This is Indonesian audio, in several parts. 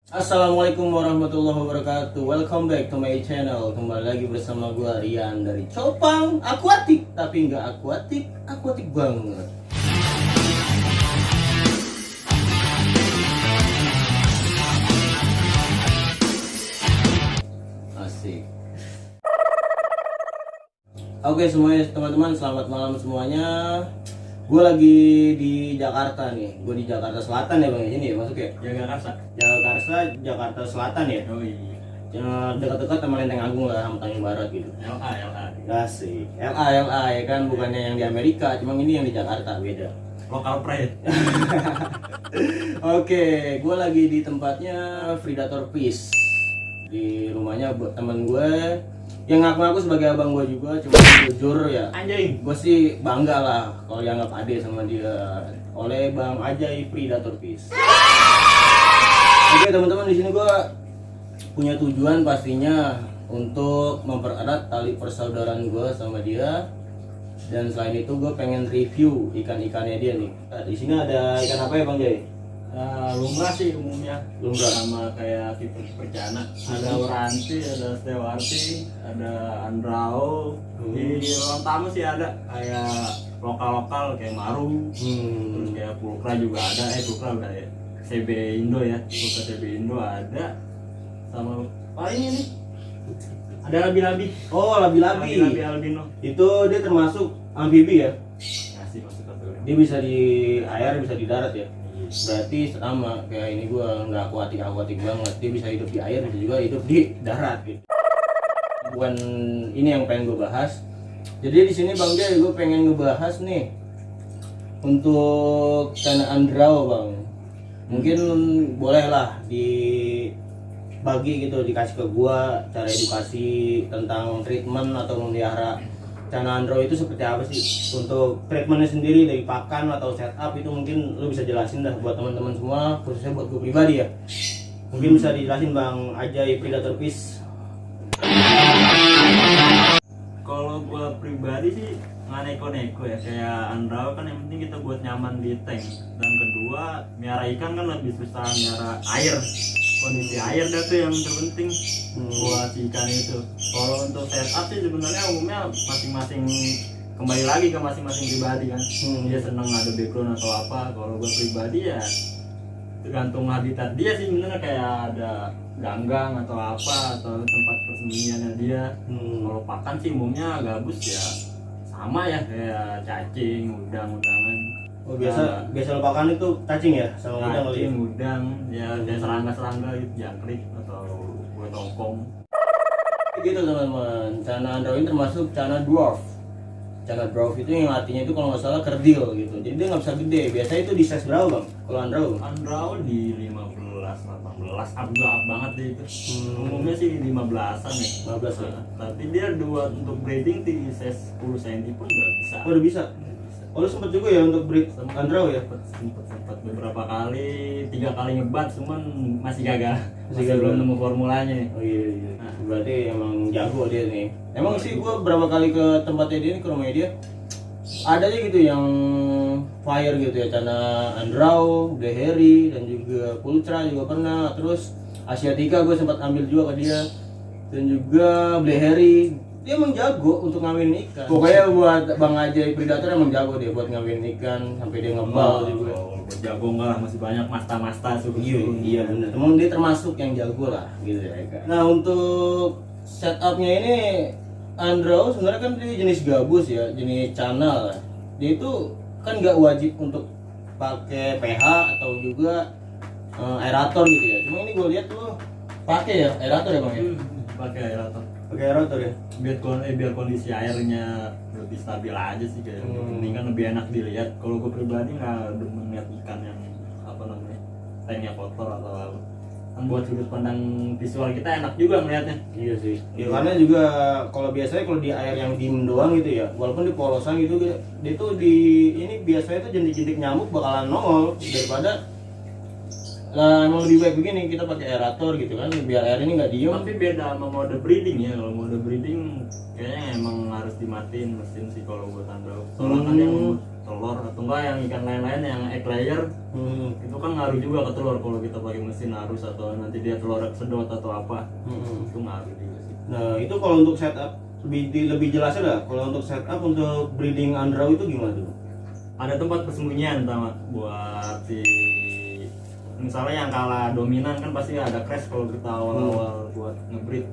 Assalamualaikum warahmatullahi wabarakatuh. Welcome back to my channel. Kembali lagi bersama gua Rian dari Copang Aquatic. Tapi nggak akuatik, akuatik banget. Asik. Oke semuanya teman-teman, selamat malam semuanya. Gue lagi di Jakarta nih. Gue di Jakarta Selatan ya bang, ini ya masuk ya. Jakarta Selatan ya. Oh iya. Dekat-dekat sama Lenteng Agung lah, sama Tanjung Barat gitu. LA. Asik. LA ya kan, bukannya yang di Amerika, cuma ini yang di Jakarta, beda. Local pride. Oke, gue lagi di tempatnya Predator Fish. Di rumahnya buat temen gue yang ngaku-ngaku sebagai abang gue juga, cuma jujur ya. Anjing. Gue sih bangga lah kalau dianggap ade sama dia oleh Bang Ajay Predator Fish. Oke teman-teman, di sini gue punya tujuan pastinya untuk mempererat tali persaudaraan gue sama dia. Dan selain itu gue pengen review ikan-ikannya dia nih. Nah, di sini ada ikan apa ya Bang Jay? Lumrah sih umumnya. Lumrah. Sama kayak tipe percana. Ada oranti, ada stewarti, ada andrao. Di ruang tamu sih ada kayak lokal kayak maru. Terus kayak pulkra juga ada. Pulkra udah ya. CB Indo ya. Pulkra CB Indo ada. Sama paling ini ada labi-labi. Oh, labi-labi. Labi albino. Itu dia termasuk amfibi ya? Ngasih masuk kategori. Dia bisa di air, bisa di darat ya? Berarti sama kayak ini gua nggak akuatik banget. Dia bisa hidup di air, bisa juga hidup di darat gitu. Bukan ini yang pengen gue bahas. Jadi di sini Bang Jay, gue pengen ngebahas nih untuk Cana Andrao Bang. Mungkin bolehlah dibagi gitu, dikasih ke gua cara edukasi tentang treatment atau memelihara Cana Andrao itu seperti apa sih? Untuk treatmentnya sendiri dari pakan atau setup itu mungkin lu bisa jelasin dah buat teman-teman semua, khususnya buat gue pribadi ya. Mungkin bisa dijelasin Bang Ajay Predator Fish. Kalau gua pribadi sih nggak neko-neko ya, kayak andrao kan yang penting kita buat nyaman di tank, dan kedua miara ikan kan lebih susah miara air, kondisi air dah tuh yang terpenting buat si ikan itu. Kalau untuk setup sih sebenarnya umumnya masing-masing, kembali lagi ke masing-masing pribadi kan. Dia seneng ada background atau apa. Kalau gua pribadi ya tergantung habitat dia sih sebenarnya, kayak ada ganggang atau apa atau tempat persembunyiannya dia. Kalau pakan sih umumnya gabus ya sama ya, kayak cacing, udangan. Oh biasa lo pakan itu cacing ya sama udang kali ya? Udang ya, kayak serangga gitu, jangkrik atau kue tongkong. Gitu teman-teman, Cana Andrao ini termasuk Cana dwarf. Cana dwarf itu yang artinya itu kalau nggak salah kerdil gitu. Jadi dia nggak bisa gede. Biasanya itu di size berapa Bang? Kalau Andrao? Andrao di 15-18 up banget deh itu. Umumnya sih 15-an ya. 15 ya. Tapi dia untuk breeding di size 10 cm pun udah bisa. Oh udah bisa? Oh lu sempet juga ya untuk breed Andrao ya? Sempet beberapa kali, 3 kali ngebat, cuman masih gagal. Masih Belum gagal. nemu formulanya. Oh iya. Berarti emang jago dia nih. Emang sih gua berapa kali ke tempatnya dia nih, ke rumahnya dia, ada aja gitu yang fire gitu ya. Cana Andrao, Bleheri, dan juga Pultra juga pernah. Terus Asiatica gue sempat ambil juga ke dia, dan juga Bleheri. Dia emang jago untuk ngawin ikan. Pokoknya buat Bang Ajay Predator emang jago dia buat ngawin ikan sampai dia ngebal juga. Buat jago enggak lah, masih banyak masta suruh. Iya benar. Emang dia termasuk yang jago lah gitu ya kan. Nah untuk setupnya ini Andrao sebenarnya kan dia jenis gabus ya, jenis channel lah. Dia itu kan nggak wajib untuk pakai pH atau juga aerator gitu ya. Cuma ini gue lihat tuh pakai ya aerator ya Bang ya. Pakai aerator. Pakai aerator ya. Biar kondisi airnya lebih stabil aja sih, kayak ini kan lebih enak dilihat. Kalau gue pribadi nggak demen lihat ikan yang apa namanya tanknya kotor atau apa. Kan buat sudut pandang visual kita enak juga melihatnya. Iya sih. Ya karena juga kalau biasanya kalau di air yang diem doang gitu ya, walaupun di polosan gitu, dia tuh di ini biasanya tuh jentik-jentik nyamuk bakalan nongol daripada lah. Emang lebih baik begini, kita pakai aerator gitu kan, biar air ini nggak diem. Tapi beda sama mode breeding ya. Kalau mode breeding kayaknya emang harus dimatiin mesin sih kalau buat Andrao. Soalnya kan yang telur, atau enggak yang ikan lain-lain yang egg layer itu kan ngaruh juga ke telur kalau kita pakai mesin arus atau nanti dia telur sedot atau apa. Itu ngaruh juga sih. Nah itu kalau untuk setup lebih jelasnya dah, kalau untuk setup untuk breeding Andrau itu gimana tuh? Ada tempat persembunyian sama buat si misalnya yang kalah dominan kan pasti ada crash kalau kita awal-awal buat ngebreed.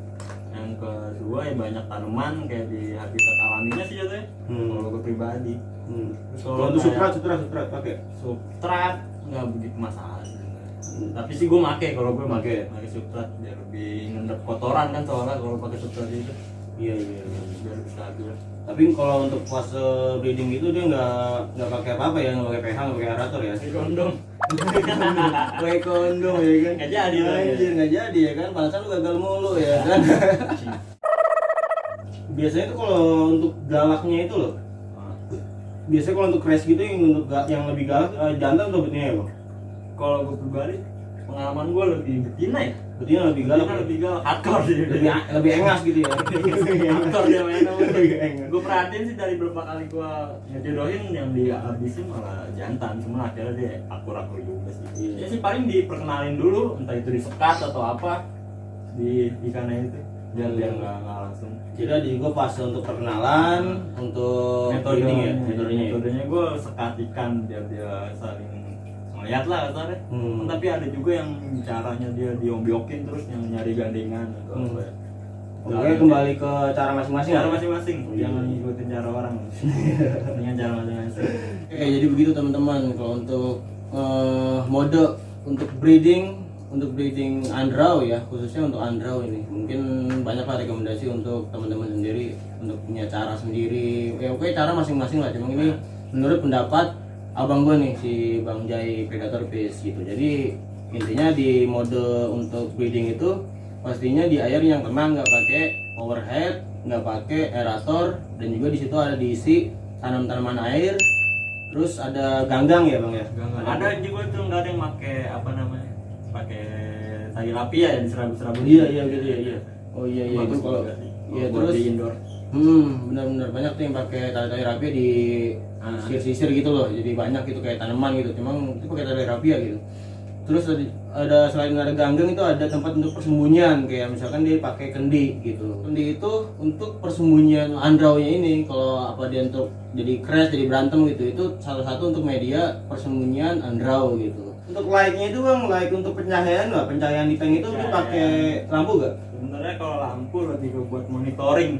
Yang kedua ya banyak tanaman kayak di habitat alaminya sih jatuhnya. Kalau gue pribadi. Terus Kalau untuk substrat pakai? Substrat nggak begitu masalah sih. Tapi sih gue make kalau gue make substrat biar lebih ngendap kotoran kan soalnya kalau pakai substrat itu. Iya. Biar lebih stabil. Tapi kalau untuk fase breeding itu dia nggak pakai apa-apa ya, nggak pakai pH, nggak pakai aerator ya? Pakai kondom. Pakai kondom ya kan? Nggak jadi lah. Anjir nggak jadi ya kan? Pantesan lu gagal mulu ya kan? Biasanya tuh kalau untuk galaknya itu loh, biasanya kalau untuk crash gitu yang lebih galak jantan atau betina ya bang? Kalau gue pribadi pengalaman gue lebih betina ya. Betina lebih galak. Betina lebih galak, hardcore sih. Lebih engas gitu ya. Hardcore dia mainnya. Lebih engas. Gue perhatiin sih dari beberapa kali gue ngejodohin yang dihabisin malah jantan, semua akhirnya dia akur-akur juga sih. Ya sih paling diperkenalin dulu, entah itu disekat atau apa di ikannya itu, biar dia nggak langsung. Jadi ada juga fase untuk perkenalan, untuk breeding ya, metodenya gue sekat ikan biar dia saling melihat lah kasarnya. Tapi ada juga yang caranya dia diombyokin terus yang nyari gandengan atau apa ya. Oke, kembali ke cara masing-masing. Cara masing-masing, jangan ngikutin cara orang. Dengan cara masing-masing. Oke, jadi begitu teman-teman kalau untuk mode untuk breeding Andrau ya, khususnya untuk Andrau ini mungkin banyaklah rekomendasi untuk teman-teman sendiri untuk punya cara sendiri. Oke, cara masing-masing lah. Cuma ini menurut pendapat abang gue nih si Bang Jai Predator Fish gitu. Jadi intinya di mode untuk breeding itu pastinya di air yang tenang, nggak pakai overhead, nggak pakai aerator, dan juga di situ ada diisi tanaman air. Terus ada ganggang ya bang ya. Ada juga tuh nggak ada yang pakai apa namanya, pakai tali lapia ya di serabut-serabut. Iya gitu ya. Oh iya itu kalau iya terus di indoor. Benar-benar banyak tuh yang pakai tali rapia di sisir-sisir gitu loh. Jadi banyak gitu kayak tanaman gitu. Cuma itu pakai tali rapia gitu. Terus ada selain ada ganggang itu ada tempat untuk persembunyian kayak misalkan dia pakai kendi gitu. Kendi itu untuk persembunyian Andrau-nya ini. Kalau apa dia untuk jadi crash, jadi berantem gitu. Itu salah satu untuk media persembunyian Andrau gitu. Untuk light-nya itu bang, light untuk pencahayaan nggak? Pencahayaan di tank itu dia pakai lampu nggak? Sebenarnya kalau lampu lebih ke buat monitoring.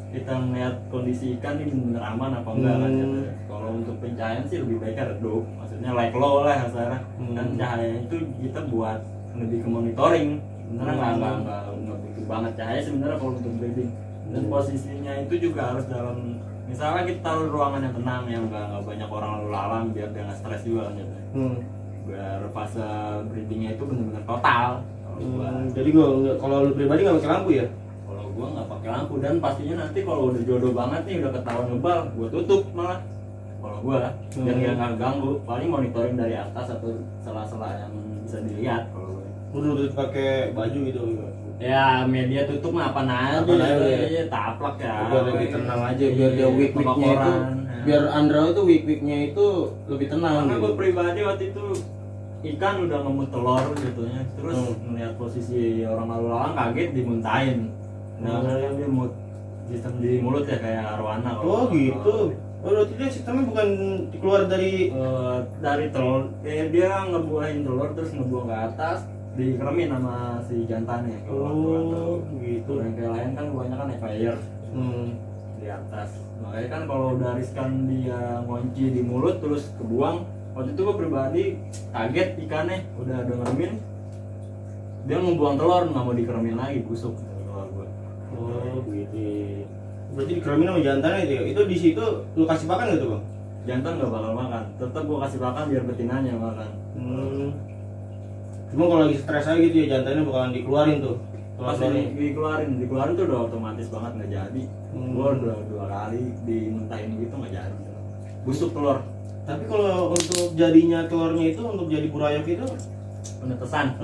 Kita melihat kondisi ikan ini bener aman apa enggak kan gitu. Kalau untuk pencahayaan sih lebih baik redup, maksudnya light low lah kasarnya. Dan cahaya itu kita buat lebih ke monitoring. Sebenarnya nggak butuh banget cahaya sebenarnya kalau untuk breeding. Dan posisinya itu juga harus dalam, misalnya kita taruh ruangan yang tenang yang nggak banyak orang lalu lalang biar dia nggak stres juga kan gitu. Biar fase breedingnya itu benar-benar total. Jadi kalau lu pribadi nggak pakai lampu ya? Gua nggak pakai lampu, dan pastinya nanti kalau udah jodoh banget nih udah ketahuan ngebal, gua tutup malah kalau gua biar nggak ganggu, paling monitoring dari atas atau sela-sela yang bisa dilihat. Kalau udah pakai baju gitu ya media tutup mah apa aja ya, taplak ya biar lebih tenang aja, biar dia weak-weaknya itu biar Andrau itu weak-weaknya itu lebih tenang. Karena gitu. gua pribadi waktu itu ikan udah ngemut telur gitu ya, terus melihat posisi orang lalu lalang kaget dimuntahin. Nah, dia sistem di mulut ya kayak arwana. Oh gitu. Oh berarti dia sistemnya bukan keluar dari telur. Dia ngebuahin telur terus ngebuang ke atas, dikeremin sama si jantannya. Oh gitu. Yang kayak lain kan kebanyakan fire di atas. Makanya kan kalau udah riskan dia ngunci di mulut terus kebuang. Waktu itu gue pribadi kaget ikannya udah ada ngeremin, dia ngebuang telur nggak mau dikeremin lagi, busuk. Oh gitu. Berarti dikeremin sama jantannya itu ya? Itu di situ lu kasih pakan gitu bang? Jantan nggak bakal makan, tetap gua kasih pakan biar betinanya makan. Cuma kalau lagi stres aja gitu ya jantannya bakalan dikeluarin tuh. Pasti dikeluarin tuh udah otomatis banget nggak jadi. Gua udah 2 kali dimentahin gitu nggak jadi. Busuk telur. Tapi kalau untuk jadinya telurnya itu untuk jadi burayok itu penetesan.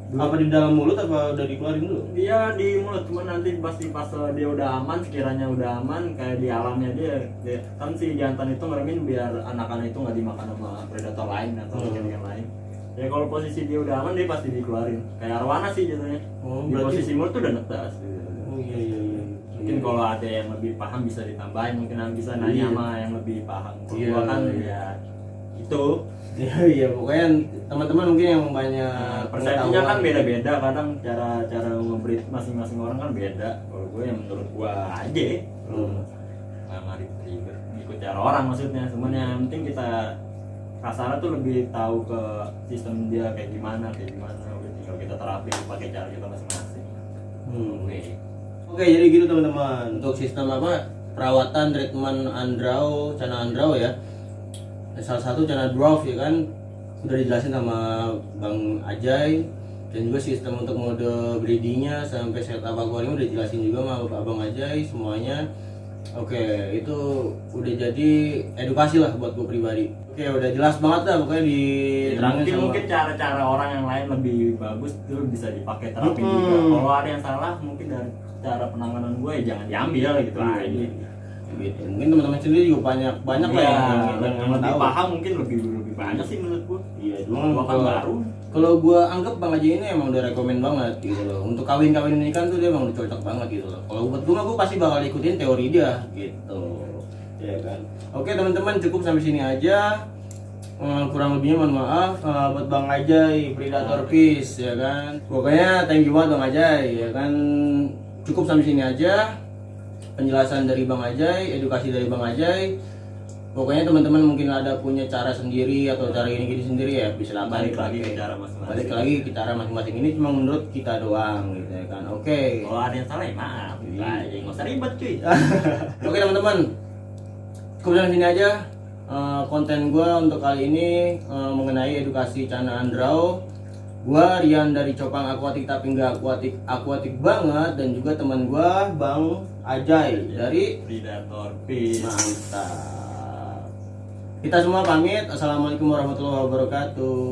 Apa di dalam mulut apa udah dikeluarin dulu? Dia di mulut, cuman nanti pasti pas dia udah aman, sekiranya udah aman kayak di alamnya dia kan si jantan itu ngeremin biar anak-anak itu nggak dimakan sama predator lain atau ikan lain. Ya kalau posisi dia udah aman dia pasti dikeluarin. Kayak arwana sih jatuhnya. Di posisi mulut tuh udah netas. Oh iya. Mungkin kalau ada yang lebih paham bisa ditambahin, mungkin bisa nanya sama yang lebih paham. Kalau gua kan ya itu. Iya, pokoknya teman-teman mungkin yang banyak Persepsinya kan beda-beda, kadang cara ngebreed masing-masing orang kan beda. Kalau gue yang menurut gue aja nggak trigger ikut cara orang maksudnya, cuman yang penting kita kasarnya tuh lebih tahu ke sistem dia kayak gimana udah tinggal kita terapin pakai cara kita masing-masing. Oke, jadi gitu teman-teman untuk sistem perawatan treatment andrau, cana andrau ya. Salah satu cana dwarf ya kan sudah dijelasin sama Bang Ajay, dan juga sistem untuk mode breedingnya sampai setup akuarium udah dijelasin juga sama Bang Ajay semuanya. Oke, itu udah jadi edukasi lah buat gue pribadi. Oke, udah jelas banget dah pokoknya diterangin Mungkin cara-cara orang yang lain lebih bagus itu bisa dipakai terapin juga. Kalau ada yang salah mungkin dari cara penanganan gue ya jangan diambil gitu aja. Gitu. Mungkin teman-teman sendiri juga banyak lah yang lebih tahu. paham, mungkin lebih banyak sih menurut gua. Iya, Gua kan baru. Kalau gua anggap Bang Aji ini emang udah rekomen banget gitu loh. Untuk kawin-kawin ini kan tuh dia emang udah cocok banget gitu loh. Kalau buat gua pasti bakal ikutin teori dia gitu. Ya kan. Oke teman-teman, cukup sampai sini aja. Kurang lebihnya mohon maaf buat Bang Ajay Predator Fish ya kan. Pokoknya thank you banget Bang Ajay ya kan. Cukup sampai sini aja. Penjelasan dari Bang Ajay, edukasi dari Bang Ajay. Pokoknya teman-teman mungkin ada punya cara sendiri atau cara gini sendiri ya bisa Balik lagi ke cara masing-masing. Balik lagi ke cara masing-masing, ini cuma menurut kita doang gitu ya kan. Oke. Kalau ada yang salah ya maaf. Nggak usah ribet cuy. Oke teman-teman. Cukup sampai sini aja konten gue untuk kali ini mengenai edukasi cana andrau. Gua Rian dari Copang Aquatic tapi nggak akuatik banget, dan juga teman gua Bang Ajay dari Predator Fish. Mantap. Kita semua pamit. Assalamualaikum warahmatullahi wabarakatuh.